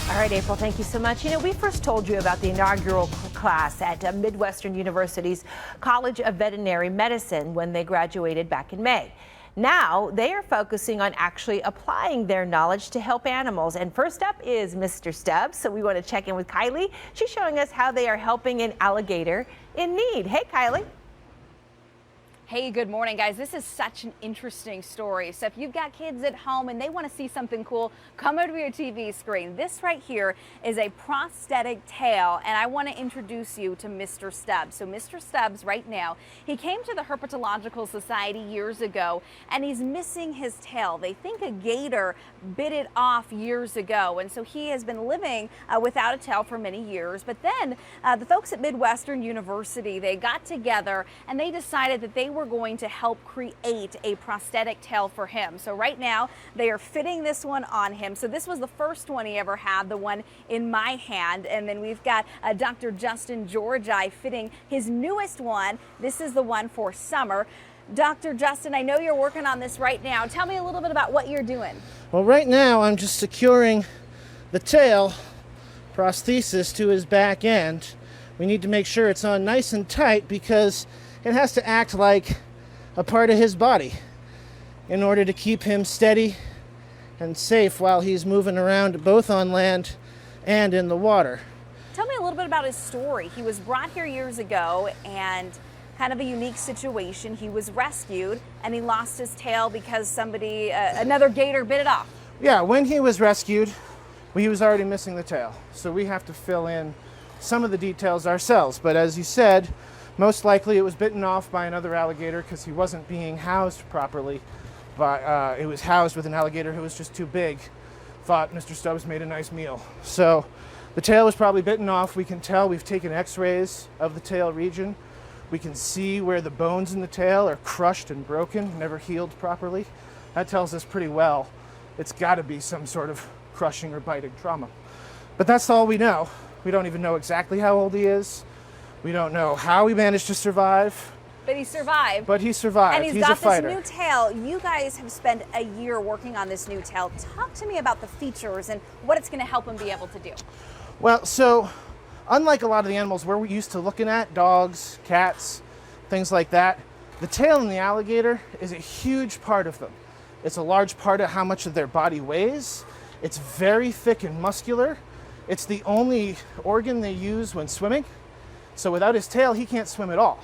All right, April, thank you so much. You know, we first told you about the inaugural class at Midwestern University's College of Veterinary Medicine when they graduated back in May. Now they are focusing on actually applying their knowledge to help animals. And first up is Mr. Stubbs. So we want to check in with Kylie. She's showing us how they are helping an alligator in need. Hey, Kylie. Hey, good morning, guys. This is such an interesting story. So if you've got kids at home and they want to see something cool, come over to your TV screen. This right here is a prosthetic tail, and I want to introduce you to Mr. Stubbs. So Mr. Stubbs right now, he came to the Herpatological Society years ago, and he's missing his tail. They think a gator bit it off years ago, and so he has been living without a tail for many years. But then the folks at Midwestern University, they got together and they decided that they were going to help create a prosthetic tail for him. So right now they are fitting this one on him. So this was the first one he ever had, the one in my hand. And then we've got Dr. Justin Georgi fitting his newest one. This is the one for summer. Dr. Justin, I know you're working on this right now. Tell me a little bit about what you're doing. Well, right now I'm just securing the tail prosthesis to his back end. We need to make sure it's on nice and tight because it has to act like a part of his body in order to keep him steady and safe while he's moving around both on land and in the water. Tell me a little bit about his story. He was brought here years ago and kind of a unique situation. He was rescued and he lost his tail because somebody, another gator bit it off. Yeah, when he was rescued, he was already missing the tail. So we have to fill in some of the details ourselves. But as you said, most likely it was bitten off by another alligator because he wasn't being housed properly. But it was housed with an alligator who was just too big. Thought Mr. Stubbs made a nice meal. So the tail was probably bitten off. We can tell. We've taken x-rays of the tail region. We can see where the bones in the tail are crushed and broken, never healed properly. That tells us pretty well it's got to be some sort of crushing or biting trauma. But that's all we know. We don't even know exactly how old he is. We don't know how he managed to survive. But he survived. But he survived. And he's a got fighter. this new tail. You guys have spent a year working on this new tail. Talk to me about the features and what it's going to help him be able to do. Well, so unlike a lot of the animals we're used to looking at, dogs, cats, things like that, the tail in the alligator is a huge part of them. It's a large part of how much of their body weighs. It's very thick and muscular. It's the only organ they use when swimming. So without his tail, he can't swim at all.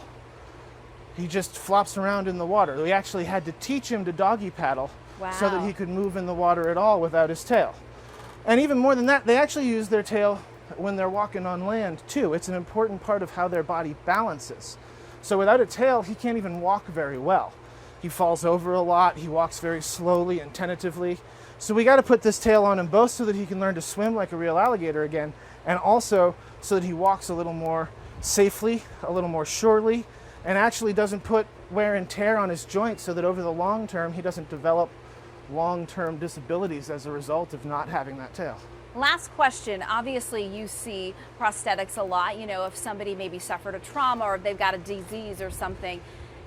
He just flops around in the water. We actually had to teach him to doggy paddle so that he could move in the water at all without his tail. And even more than that, they actually use their tail when they're walking on land too. It's an important part of how their body balances. So without a tail, he can't even walk very well. He falls over a lot. He walks very slowly and tentatively. So we got to put this tail on him both so that he can learn to swim like a real alligator again, and also so that he walks a little more safely, a little more surely, and actually doesn't put wear and tear on his joints so that over the long term he doesn't develop long-term disabilities as a result of not having that tail. Last question. Obviously, you see prosthetics a lot. You know, if somebody maybe suffered a trauma or if they've got a disease or something,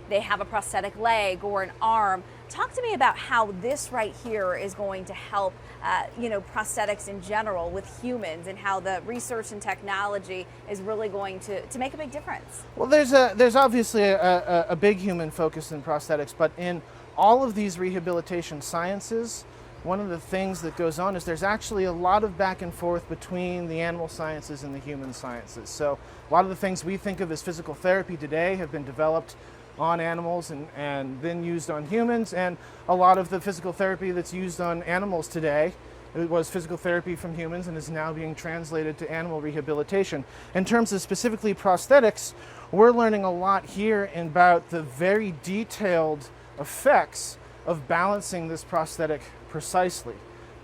they have a prosthetic leg or an arm. Talk to me about how this right here is going to help, prosthetics in general with humans and how the research and technology is really going to make a big difference. Well, there's obviously a big human focus in prosthetics, but in all of these rehabilitation sciences, one of the things that goes on is there's actually a lot of back and forth between the animal sciences and the human sciences. So a lot of the things we think of as physical therapy today have been developed on animals and then used on humans, and a lot of the physical therapy that's used on animals today, it was physical therapy from humans and is now being translated to animal rehabilitation. In terms of specifically prosthetics, we're learning a lot here about the very detailed effects of balancing this prosthetic precisely.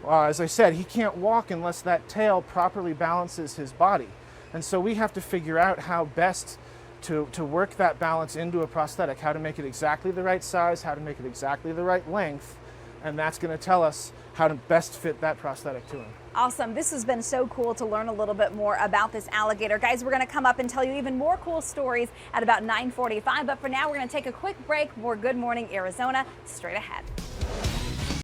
As I said, he can't walk unless that tail properly balances his body. And so we have to figure out how best to work that balance into a prosthetic, how to make it exactly the right size, how to make it exactly the right length, and that's going to tell us how to best fit that prosthetic to him. Awesome. This has been so cool to learn a little bit more about this alligator. Guys, we're going to come up and tell you even more cool stories at about 9:45, but for now we're going to take a quick break. More Good Morning Arizona straight ahead.